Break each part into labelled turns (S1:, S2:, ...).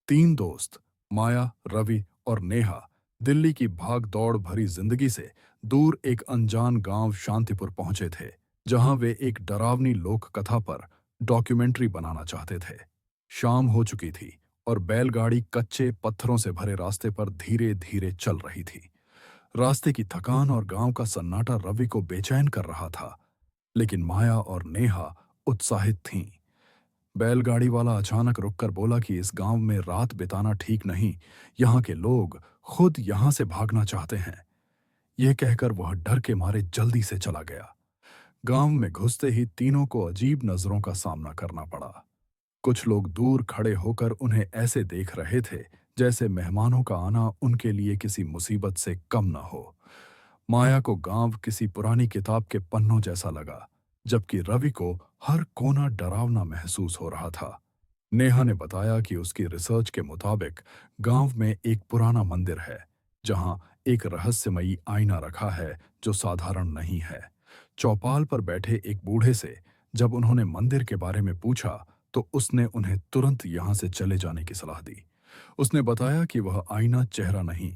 S1: तीन दोस्त माया, रवि और नेहा दिल्ली की भाग दौड़ भरी जिंदगी से दूर एक अनजान गांव शांतिपुर पहुंचे थे, जहां वे एक डरावनी लोक कथा पर डॉक्यूमेंट्री बनाना चाहते थे। शाम हो चुकी थी और बैलगाड़ी कच्चे पत्थरों से भरे रास्ते पर धीरे धीरे चल रही थी। रास्ते की थकान और गांव का सन्नाटा रवि को बेचैन कर रहा था, लेकिन माया और नेहा उत्साहित थीं। बैलगाड़ी वाला अचानक रुककर बोला कि इस गांव में रात बिताना ठीक नहीं, यहाँ के लोग खुद यहाँ से भागना चाहते हैं। यह कहकर वह डर के मारे जल्दी से चला गया। गांव में घुसते ही तीनों को अजीब नजरों का सामना करना पड़ा। कुछ लोग दूर खड़े होकर उन्हें ऐसे देख रहे थे जैसे मेहमानों का आना उनके लिए किसी मुसीबत से कम न हो। माया को गांव किसी पुरानी किताब के पन्नों जैसा लगा, जबकि रवि को हर कोना डरावना महसूस हो रहा था। नेहा ने बताया कि उसकी रिसर्च के मुताबिक गांव में एक पुराना मंदिर है, जहां एक रहस्यमयी आईना रखा है जो साधारण नहीं है। चौपाल पर बैठे एक बूढ़े से जब उन्होंने मंदिर के बारे में पूछा, तो उसने उन्हें तुरंत यहां से चले जाने की सलाह दी। उसने बताया कि वह आईना चेहरा नहीं,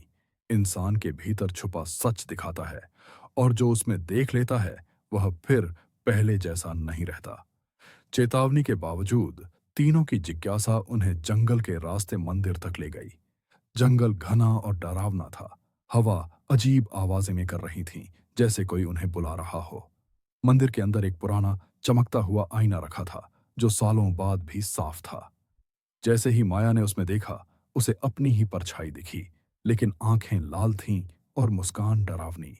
S1: इंसान के भीतर छुपा सच दिखाता है, और जो उसमें देख लेता है वह फिर पहले जैसा नहीं रहता। चेतावनी के बावजूद तीनों की जिज्ञासा उन्हें जंगल के रास्ते मंदिर तक ले गई। जंगल घना और डरावना था। हवा अजीब आवाजें में कर रही थी, जैसे कोई उन्हें बुला रहा हो। मंदिर के अंदर एक पुराना चमकता हुआ आईना रखा था, जो सालों बाद भी साफ था। जैसे ही माया ने उसमें देखा, उसे अपनी ही परछाई दिखी, लेकिन आंखें लाल थीं और मुस्कान डरावनी।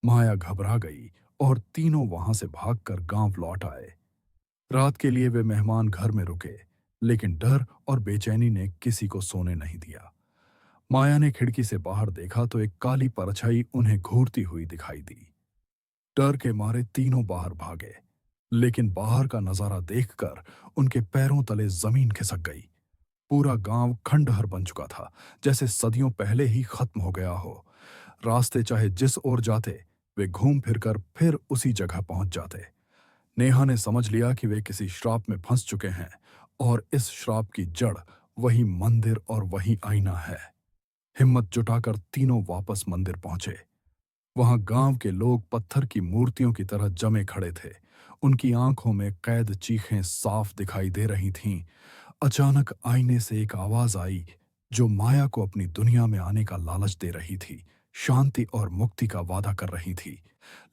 S1: माया घबरा गई और तीनों वहां से भागकर गांव लौट आए। रात के लिए वे मेहमान घर में रुके, लेकिन डर और बेचैनी ने किसी को सोने नहीं दिया। माया ने खिड़की से बाहर देखा तो एक काली परछाई उन्हें घूरती हुई दिखाई दी। डर के मारे तीनों बाहर भागे, लेकिन बाहर का नजारा देखकर उनके पैरों तले जमीन खिसक गई। पूरा गांव खंडहर बन चुका था, जैसे सदियों पहले ही खत्म हो गया हो। रास्ते चाहे जिस ओर जाते, वे घूम फिरकर फिर उसी जगह पहुंच जाते। नेहा ने समझ लिया कि वे किसी श्राप में फंस चुके हैं, और इस श्राप की जड़ वही मंदिर और वही आईना है। हिम्मत जुटाकर तीनों वापस मंदिर पहुंचे। वहां गांव के लोग पत्थर की मूर्तियों की तरह जमे खड़े थे। उनकी आंखों में कैद चीखें साफ दिखाई दे रही थीं। अचानक आईने से एक आवाज आई, जो माया को अपनी दुनिया में आने का लालच दे रही थी, शांति और मुक्ति का वादा कर रही थी।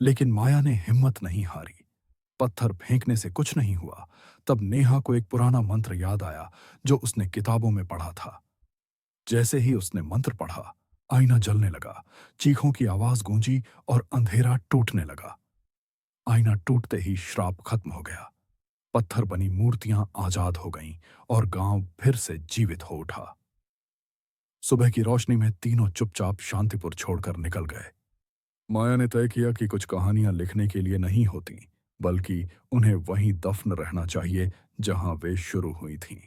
S1: लेकिन माया ने हिम्मत नहीं हारी। पत्थर फेंकने से कुछ नहीं हुआ। तब नेहा को एक पुराना मंत्र याद आया, जो उसने किताबों में पढ़ा था। जैसे ही उसने मंत्र पढ़ा, आईना जलने लगा, चीखों की आवाज गूंजी और अंधेरा टूटने लगा। आईना टूटते ही श्राप खत्म हो गया। पत्थर बनी मूर्तियां आजाद हो गईं और गांव फिर से जीवित हो उठा। सुबह की रोशनी में तीनों चुपचाप शांतिपुर छोड़कर निकल गए। माया ने तय किया कि कुछ कहानियां लिखने के लिए नहीं होती, बल्कि उन्हें वहीं दफन रहना चाहिए जहां वे शुरू हुई थीं।